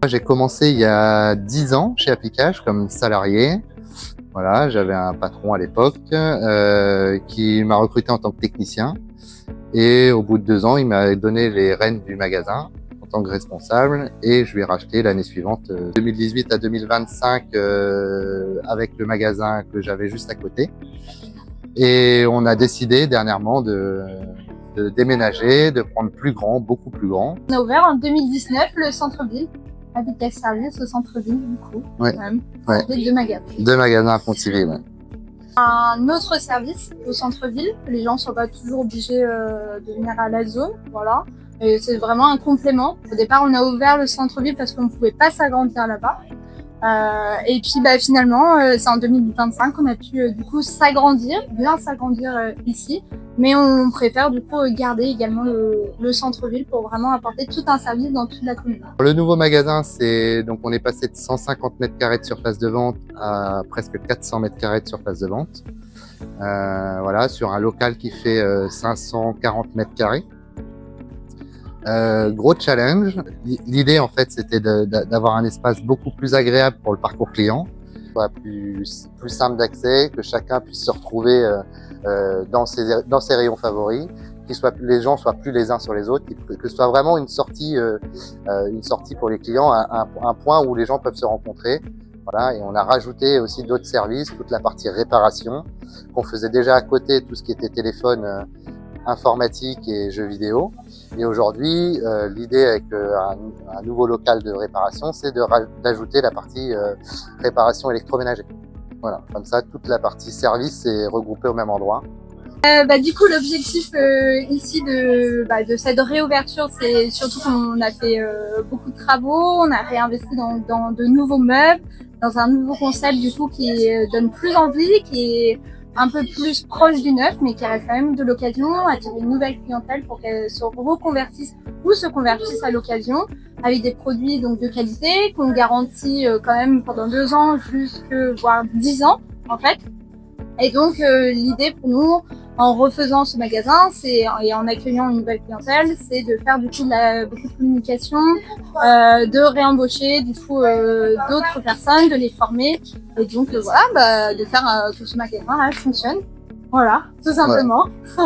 J'ai commencé il y a 10 ans chez Applicage comme salarié. Voilà, j'avais un patron à l'époque qui m'a recruté en tant que technicien. Et au bout de 2 ans, il m'a donné les rênes du magasin en tant que responsable et je lui ai racheté l'année suivante, 2018 à 2025, avec le magasin que j'avais juste à côté. Et on a décidé dernièrement de déménager, de prendre plus grand, beaucoup plus grand. On a ouvert en 2019 le centre-ville, Habitat Service au centre-ville du coup, Ouais. quand même, Ouais. avec 2 magasins. 2 magasins à Pontivy, ouais. Un autre service au centre-ville, que les gens ne soient pas toujours obligés de venir à la zone, voilà. Et c'est vraiment un complément. Au départ, on a ouvert le centre-ville parce qu'on ne pouvait pas s'agrandir là-bas. Et puis finalement, c'est en 2025 qu'on a pu du coup bien s'agrandir ici. Mais on préfère du coup garder également le centre-ville pour vraiment apporter tout un service dans toute la commune. Le nouveau magasin, donc on est passé de 150 mètres carrés de surface de vente à presque 400 mètres carrés de surface de vente. Voilà, sur un local qui fait 540 mètres carrés. Gros challenge. L'idée en fait, c'était d'avoir un espace beaucoup plus agréable pour le parcours client, plus simple d'accès, que chacun puisse se retrouver dans ses rayons favoris, les gens soient plus les uns sur les autres, que ce soit vraiment une sortie pour les clients, un point où les gens peuvent se rencontrer. Voilà, et on a rajouté aussi d'autres services, toute la partie réparation qu'on faisait déjà à côté, tout ce qui était téléphone, informatique et jeux vidéo. Et aujourd'hui, l'idée avec un nouveau local de réparation, c'est d'ajouter la partie réparation électroménager. Voilà, comme ça, toute la partie service est regroupée au même endroit. Du coup, l'objectif ici de cette réouverture, c'est surtout qu'on a fait beaucoup de travaux, on a réinvesti dans de nouveaux meubles, dans un nouveau concept du coup qui donne plus envie, qui est un peu plus proche du neuf, mais qui reste quand même de l'occasion, attirer une nouvelle clientèle pour qu'elle se reconvertisse ou se convertisse à l'occasion, avec des produits donc de qualité qu'on garantit quand même pendant 2 ans, voire 10 ans en fait. Et donc l'idée pour nous, en refaisant ce magasin, et en accueillant une nouvelle clientèle, c'est de faire du coup beaucoup de communication, de réembaucher du coup d'autres personnes, de les former, et donc de faire que ce magasin fonctionne. Voilà, tout simplement. Ouais.